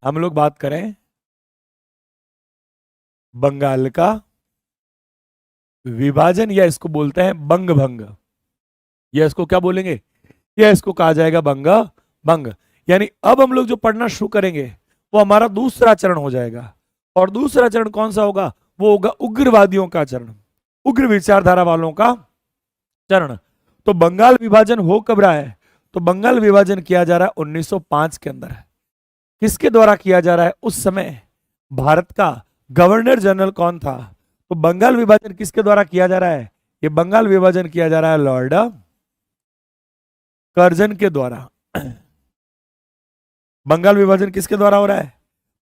हम लोग बात करें बंगाल का विभाजन, या इसको बोलते हैं बंग भंग, या इसको क्या बोलेंगे, या इसको कहा जाएगा बंग भंग। यानी अब हम लोग जो पढ़ना शुरू करेंगे वो हमारा दूसरा चरण हो जाएगा। और दूसरा चरण कौन सा होगा? वो होगा उग्रवादियों का चरण, उग्र विचारधारा वालों का चरण। तो बंगाल विभाजन हो कब रहा है? तो बंगाल विभाजन किया जा रहा है 1905 के अंदर। किसके द्वारा किया जा रहा है? उस समय भारत का गवर्नर जनरल कौन था? तो बंगाल विभाजन किसके द्वारा किया जा रहा है? ये बंगाल विभाजन किया जा रहा है लॉर्ड कर्जन के द्वारा। बंगाल विभाजन किसके द्वारा हो रहा है?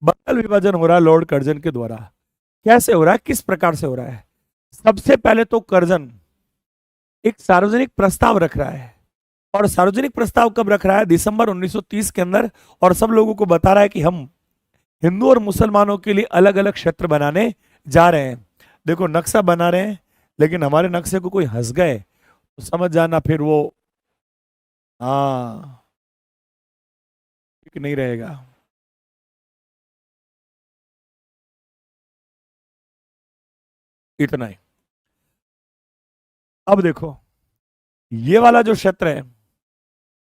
बंगाल विभाजन हो रहा है लॉर्ड कर्जन के द्वारा। कैसे हो रहा है, किस प्रकार से हो रहा है? सबसे पहले तो कर्जन एक सार्वजनिक प्रस्ताव रख रहा है। और सार्वजनिक प्रस्ताव कब रख रहा है? दिसंबर 1930 के अंदर। और सब लोगों को बता रहा है कि हम हिंदू और मुसलमानों के लिए अलग अलग क्षेत्र बनाने जा रहे हैं। देखो नक्शा बना रहे हैं, लेकिन हमारे नक्शे को कोई हंस गए तो समझ जाना फिर वो, हाँ, ठीक नहीं रहेगा। इतना ही। अब देखो ये वाला जो क्षेत्र है,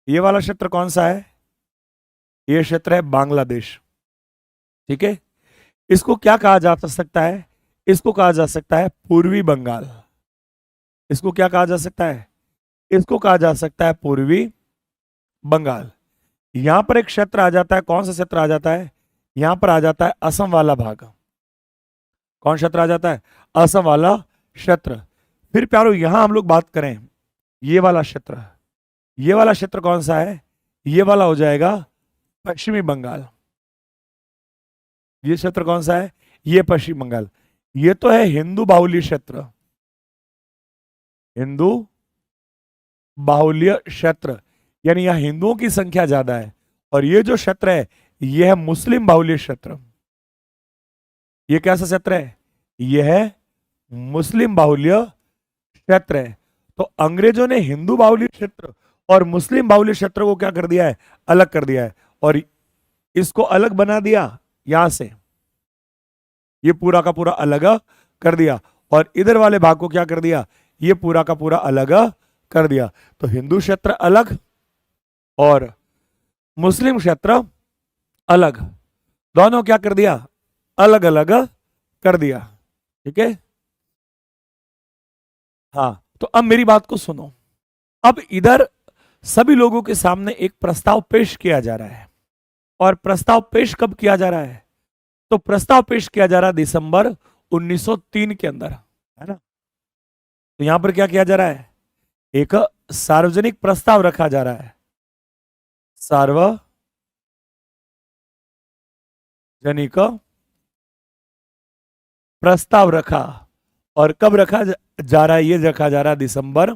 ये वाला क्षेत्र कौन सा है? ये क्षेत्र है बांग्लादेश। ठीक है, इसको क्या कहा जा सकता है? इसको कहा जा सकता है पूर्वी बंगाल। इसको क्या कहा जा सकता है? इसको कहा जा सकता है पूर्वी बंगाल। यहां पर एक क्षेत्र आ जाता है, कौन सा क्षेत्र आ जाता है? यहां पर आ जाता है असम वाला भाग। कौन क्षेत्र आ जाता है? असम वाला क्षेत्र। फिर प्यारो यहां हम लोग बात करें ये वाला क्षेत्र, ये वाला क्षेत्र कौन सा है? ये वाला हो जाएगा पश्चिमी बंगाल। ये क्षेत्र कौन सा है? ये पश्चिम बंगाल। ये तो है हिंदू बाहुल्य क्षेत्र, हिंदू बाहुल्य क्षेत्र, यानी यहां हिंदुओं की संख्या ज्यादा है। और ये जो क्षेत्र है यह है मुस्लिम बाहुल्य क्षेत्र। ये कैसा क्षेत्र है? यह है मुस्लिम बाहुल्य क्षेत्र है। तो अंग्रेजों ने हिंदू बाहुल्य क्षेत्र और मुस्लिम बाहुल्य क्षेत्र को क्या कर दिया है? अलग कर दिया है। और इसको अलग बना दिया यहां से, ये पूरा का पूरा अलग कर दिया। और इधर वाले भाग को क्या कर दिया? ये पूरा का पूरा अलग कर दिया। तो हिंदू क्षेत्र अलग और मुस्लिम क्षेत्र अलग, दोनों क्या कर दिया? अलग अलग कर दिया। ठीक है, हाँ। तो अब मेरी बात को सुनो। अब इधर सभी लोगों के सामने एक प्रस्ताव पेश किया जा रहा है। और प्रस्ताव पेश कब किया जा रहा है? तो प्रस्ताव पेश किया जा रहा है दिसंबर 1903 के अंदर, है ना। तो यहां पर क्या किया जा रहा है? एक सार्वजनिक प्रस्ताव रखा जा रहा है, सार्वजनिक प्रस्ताव रखा। और कब रखा जा रहा है? ये रखा जा रहा है दिसंबर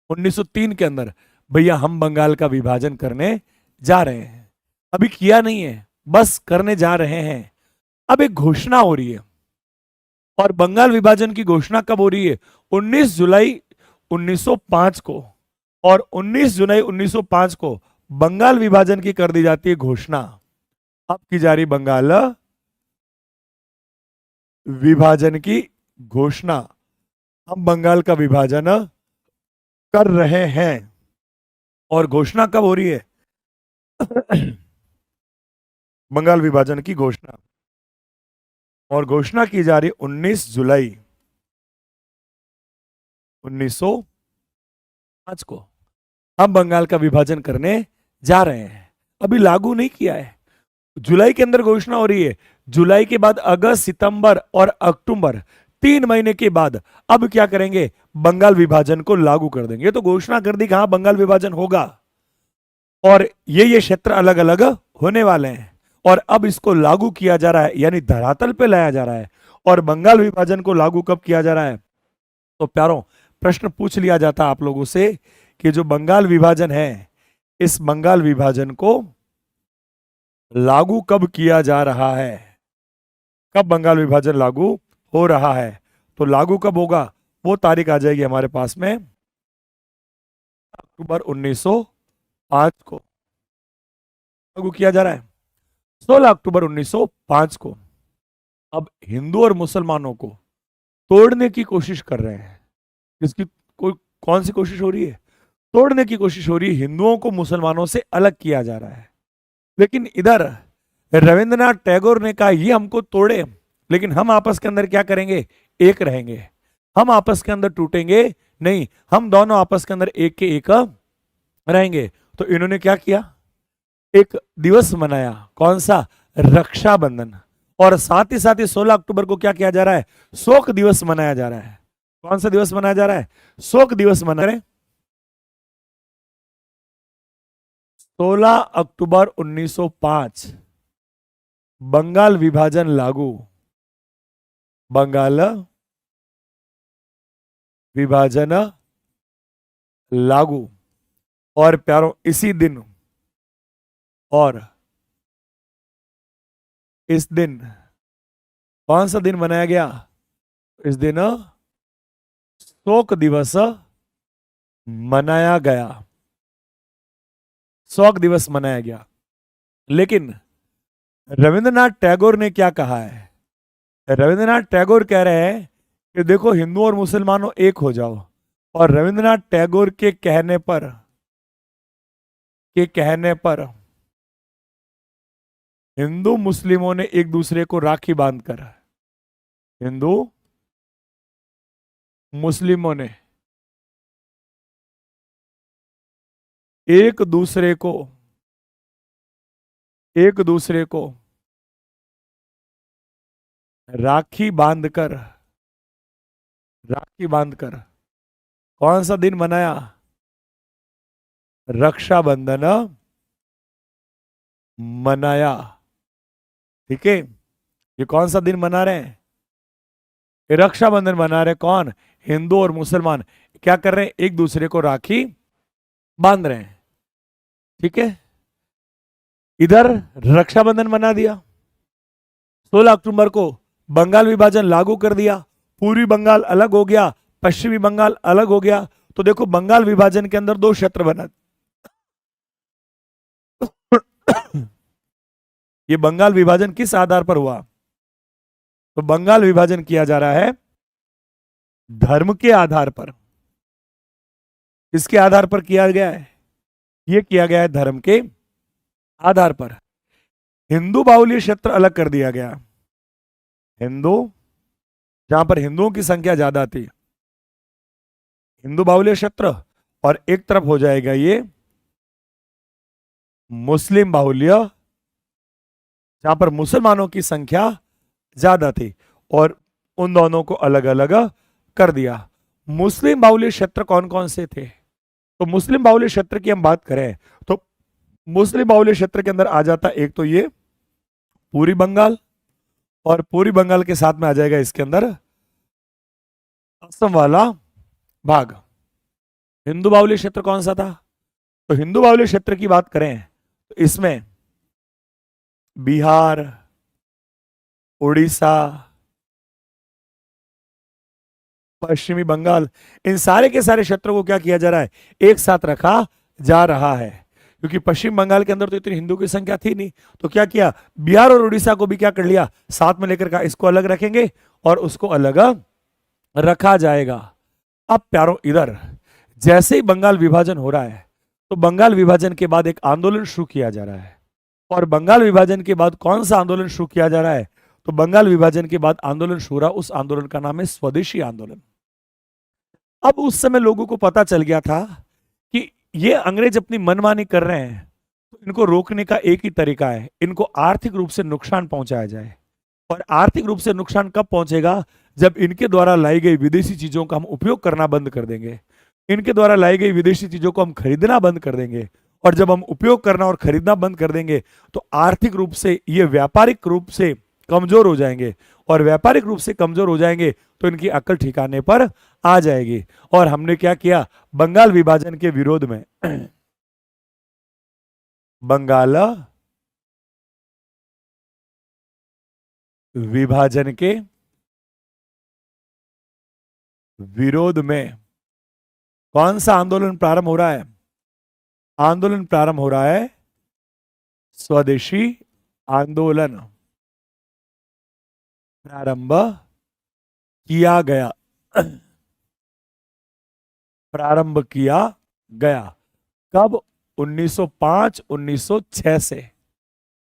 1903 के अंदर। भैया हम बंगाल का विभाजन करने जा रहे हैं। अभी किया नहीं है, बस करने जा रहे हैं। अब एक घोषणा हो रही है। और बंगाल विभाजन की घोषणा कब हो रही है? 19 जुलाई 1905 को। और 19 जुलाई 1905 को बंगाल विभाजन की कर दी जाती है घोषणा। अब की जा रही बंगाल विभाजन की घोषणा। हम बंगाल का विभाजन कर रहे हैं। और घोषणा कब हो रही है? बंगाल विभाजन की घोषणा। और घोषणा की जा रही 19 जुलाई 1905 को। हम बंगाल का विभाजन करने जा रहे हैं। अभी लागू नहीं किया है, जुलाई के अंदर घोषणा हो रही है। जुलाई के बाद अगस्त, सितंबर और अक्टूबर, 3 महीने के बाद अब क्या करेंगे? बंगाल विभाजन को लागू कर देंगे। तो घोषणा कर दी कि हाँ बंगाल विभाजन होगा और ये क्षेत्र अलग अलग होने वाले हैं। और अब इसको लागू किया जा रहा है, यानी धरातल पे लाया जा रहा है। और बंगाल विभाजन को लागू कब किया जा रहा है? तो प्यारों प्रश्न पूछ लिया जाता आप लोगों से कि जो बंगाल विभाजन है, इस बंगाल विभाजन को लागू कब किया जा रहा है? कब बंगाल विभाजन लागू हो रहा है? तो लागू कब होगा वो तारीख आ जाएगी हमारे पास में, अक्टूबर 1905 को लागू किया जा रहा है। 16 अक्टूबर 1905 को। अब हिंदू और मुसलमानों को तोड़ने की कोशिश कर रहे हैं। इसकी कोई कौन सी कोशिश हो रही है? तोड़ने की कोशिश हो रही है। हिंदुओं को मुसलमानों से अलग किया जा रहा है। लेकिन इधर रविंद्रनाथ टैगोर ने कहा ये हमको तोड़े, लेकिन हम आपस के अंदर क्या करेंगे? एक रहेंगे। हम आपस के अंदर टूटेंगे नहीं, हम दोनों आपस के अंदर एक के एक रहेंगे। तो इन्होंने क्या किया? एक दिवस मनाया। कौन सा? रक्षाबंधन। और साथ ही साथ ही 16 अक्टूबर को क्या किया जा रहा है? शोक दिवस मनाया जा रहा है। कौन सा दिवस मनाया जा रहा है? शोक दिवस मना रहे। 16 अक्टूबर 1905 बंगाल विभाजन लागू। बंगाल विभाजन लागू। और प्यारों इसी दिन, और इस दिन कौन सा दिन मनाया गया? इस दिन शोक दिवस मनाया गया। शोक दिवस मनाया गया। लेकिन रविंद्रनाथ टैगोर ने क्या कहा है? रविंद्रनाथ टैगोर कह रहे हैं कि देखो हिंदू और मुसलमानों एक हो जाओ। और रविंद्रनाथ टैगोर के कहने पर हिंदू मुस्लिमों ने एक दूसरे को राखी बांधकर, हिंदू मुस्लिमों ने एक दूसरे को राखी बांधकर कौन सा दिन मनाया? रक्षाबंधन मनाया। ठीक है, ये कौन सा दिन मना रहे हैं? ये रक्षाबंधन मना रहे। कौन? हिंदू और मुसलमान क्या कर रहे हैं? एक दूसरे को राखी बांध रहे हैं। ठीक है, इधर रक्षाबंधन मना दिया। 16 अक्टूबर को बंगाल विभाजन लागू कर दिया। पूर्वी बंगाल अलग हो गया, पश्चिमी बंगाल अलग हो गया। तो देखो बंगाल विभाजन के अंदर दो क्षेत्र बना। ये बंगाल विभाजन किस आधार पर हुआ? तो बंगाल विभाजन किया जा रहा है धर्म के आधार पर। किसके आधार पर किया गया है? ये किया गया है धर्म के आधार पर। हिंदू बाहुल्य क्षेत्र अलग कर दिया गया। हिंदू, जहां पर हिंदुओं की संख्या ज्यादा थी, हिंदू बाहुल्य क्षेत्र। और एक तरफ हो जाएगा ये मुस्लिम बाहुल्य, जहां पर मुसलमानों की संख्या ज्यादा थी। और उन दोनों को अलग अलग कर दिया। मुस्लिम बाहुल्य क्षेत्र कौन कौन से थे? तो मुस्लिम बाहुल्य क्षेत्र की हम बात करें तो मुस्लिम बाहुल्य क्षेत्र के अंदर आ जाता एक तो ये पूरी बंगाल, और पूरी बंगाल के साथ में आ जाएगा इसके अंदर असम वाला भाग। हिंदू बाहुल्य क्षेत्र कौन सा था? तो हिंदू बाहुल्य क्षेत्र की बात करें तो इसमें बिहार, उड़ीसा, पश्चिमी बंगाल, इन सारे के सारे क्षेत्रों को क्या किया जा रहा है? एक साथ रखा जा रहा है। क्योंकि पश्चिम बंगाल के अंदर तो इतनी हिंदू की संख्या थी नहीं, तो क्या किया? बिहार और उड़ीसा को भी क्या कर लिया? साथ में लेकर का इसको अलग रखेंगे और उसको अलग रखा जाएगा। अब प्यारों इधर जैसे ही बंगाल विभाजन हो रहा है तो बंगाल विभाजन के बाद एक आंदोलन शुरू किया जा रहा है। और बंगाल विभाजन के बाद कौन सा आंदोलन शुरू किया जा रहा है? तो बंगाल विभाजन के बाद आंदोलन शुरू रहा, उस आंदोलन का नाम है स्वदेशी आंदोलन। अब उस समय लोगों को पता चल गया था कि ये अंग्रेज अपनी मनमानी कर रहे हैं, तो इनको रोकने का एक ही तरीका है, इनको आर्थिक रूप से नुकसान पहुंचाया जाए। और आर्थिक रूप से नुकसान कब पहुंचेगा? जब इनके द्वारा लाई गई विदेशी चीजों का हम उपयोग करना बंद कर देंगे, इनके द्वारा लाई गई विदेशी चीजों को हम खरीदना बंद कर देंगे। और जब हम उपयोग करना और खरीदना बंद कर देंगे तो आर्थिक रूप से ये व्यापारिक रूप से कमजोर हो जाएंगे। और व्यापारिक रूप से कमजोर हो जाएंगे तो इनकी अकल ठिकाने पर आ जाएगी। और हमने क्या किया? बंगाल विभाजन के विरोध में बंगाल विभाजन के विरोध में कौन सा आंदोलन प्रारंभ हो रहा है? आंदोलन प्रारंभ हो रहा है स्वदेशी आंदोलन प्रारंभ किया गया। प्रारंभ किया गया कब? 1905 1906 से।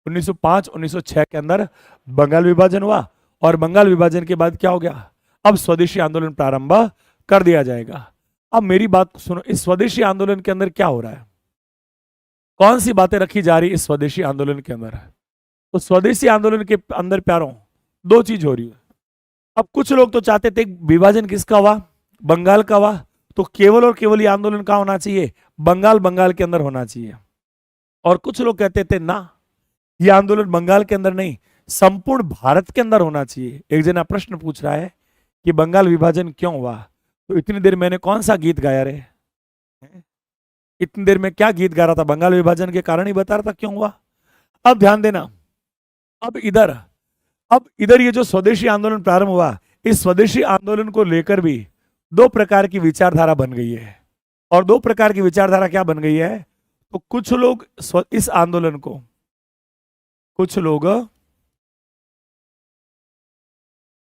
1905 1906 के अंदर बंगाल विभाजन हुआ और बंगाल विभाजन के बाद क्या हो गया? अब स्वदेशी आंदोलन प्रारंभ कर दिया जाएगा। अब मेरी बात सुनो, इस स्वदेशी आंदोलन के अंदर क्या हो रहा है? कौन सी बातें रखी जा रही है इस स्वदेशी आंदोलन के अंदर? तो स्वदेशी आंदोलन के अंदर प्यारों दो चीज हो रही है। अब कुछ लोग तो चाहते थे विभाजन किसका हुआ? बंगाल का हुआ, तो केवल और केवल ये आंदोलन कहां होना चाहिए? बंगाल के अंदर होना चाहिए। और कुछ लोग कहते थे ना, ये आंदोलन बंगाल के अंदर नहीं, संपूर्ण भारत के अंदर होना चाहिए। एक जना प्रश्न पूछ रहा है कि बंगाल विभाजन क्यों हुआ? तो इतनी देर मैंने कौन सा गीत गाया रे? इतनी देर में क्या गीत गा रहा था? बंगाल विभाजन के कारण ही बता रहा था क्यों हुआ। अब ध्यान देना, अब इधर ये जो स्वदेशी आंदोलन प्रारंभ हुआ, इस स्वदेशी आंदोलन को लेकर भी दो प्रकार की विचारधारा बन गई है। और दो प्रकार की विचारधारा क्या बन गई है? तो कुछ लोग इस आंदोलन को, कुछ लोग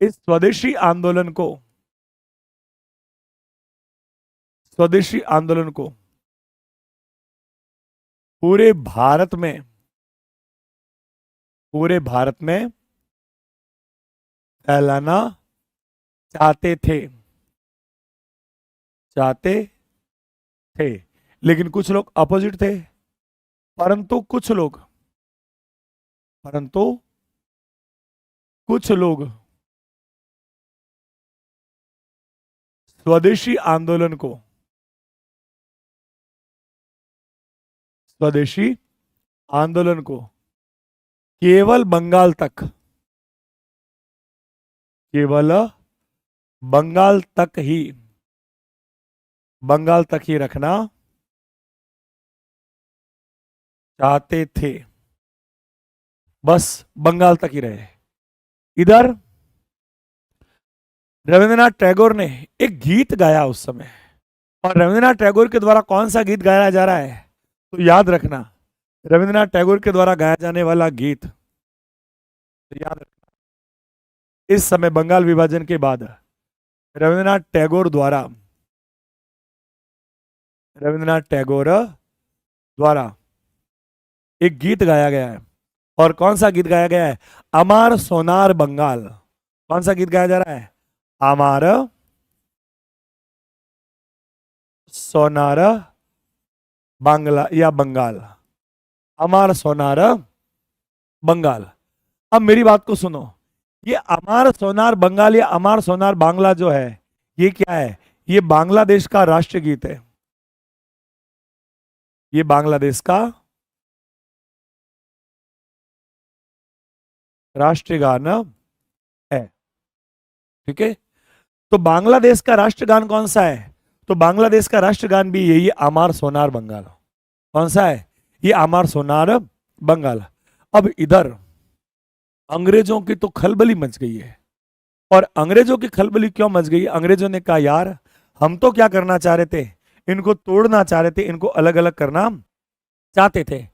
इस स्वदेशी आंदोलन को पूरे भारत में फैलाना चाहते थे, लेकिन कुछ लोग अपोजिट थे। परंतु कुछ लोग स्वदेशी आंदोलन को केवल बंगाल तक ही रखना चाहते थे। बस बंगाल तक ही रहे। इधर रविंद्रनाथ टैगोर ने एक गीत गाया उस समय, और रविंद्रनाथ टैगोर के द्वारा कौन सा गीत गाया जा रहा है? तो याद रखना, रविंद्रनाथ टैगोर के द्वारा गाया जाने वाला गीत, तो याद रखना, इस समय बंगाल विभाजन के बाद रविंद्रनाथ टैगोर द्वारा एक गीत गाया गया है। और कौन सा गीत गाया गया है? अमार सोनार बंगाल। कौन सा गीत गाया जा रहा है? अमार सोनार बांग्ला या बंगाल, अमार सोनार बंगाल। अब मेरी बात को सुनो, ये अमार सोनार बंगाल या अमार सोनार बांग्ला जो है, ये क्या है? ये बांग्लादेश का राष्ट्रगीत है। ये बांग्लादेश का राष्ट्रगान है। ठीक है, तो बांग्लादेश का राष्ट्रगान कौन सा है? तो बांग्लादेश का राष्ट्रगान भी यही, अमार सोनार बंगाल। कौन सा है? ये अमार सोनार बंगाल। अब इधर अंग्रेजों की तो खलबली मच गई है। और अंग्रेजों की खलबली क्यों मच गई? अंग्रेजों ने कहा यार, हम तो क्या करना चाह रहे थे, इनको तोड़ना चाह रहे थे, इनको अलग अलग करना चाहते थे।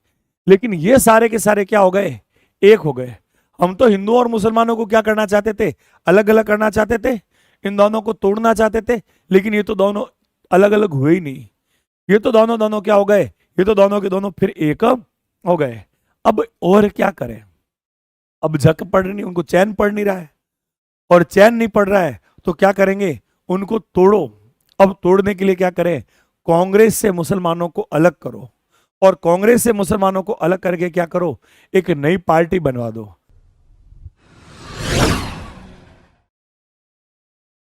लेकिन ये सारे के सारे क्या हो गए? एक हो गए। हम तो हिंदुओं और मुसलमानों को क्या करना चाहते थे? अलग अलग करना चाहते थे, इन दोनों को तोड़ना चाहते थे। लेकिन ये तो दोनों अलग अलग हुए ही नहीं, ये तो दोनों क्या हो गए? ये तो दोनों के दोनों फिर एक हो गए। अब और क्या करें? अब झक पड़ नहीं, उनको चैन पड़ नहीं रहा है, और चैन नहीं पड़ रहा है तो क्या करेंगे? उनको तोड़ो। अब तोड़ने के लिए क्या करें? कांग्रेस से मुसलमानों को अलग करो, और कांग्रेस से मुसलमानों को अलग करके क्या करो? एक नई पार्टी बनवा दो।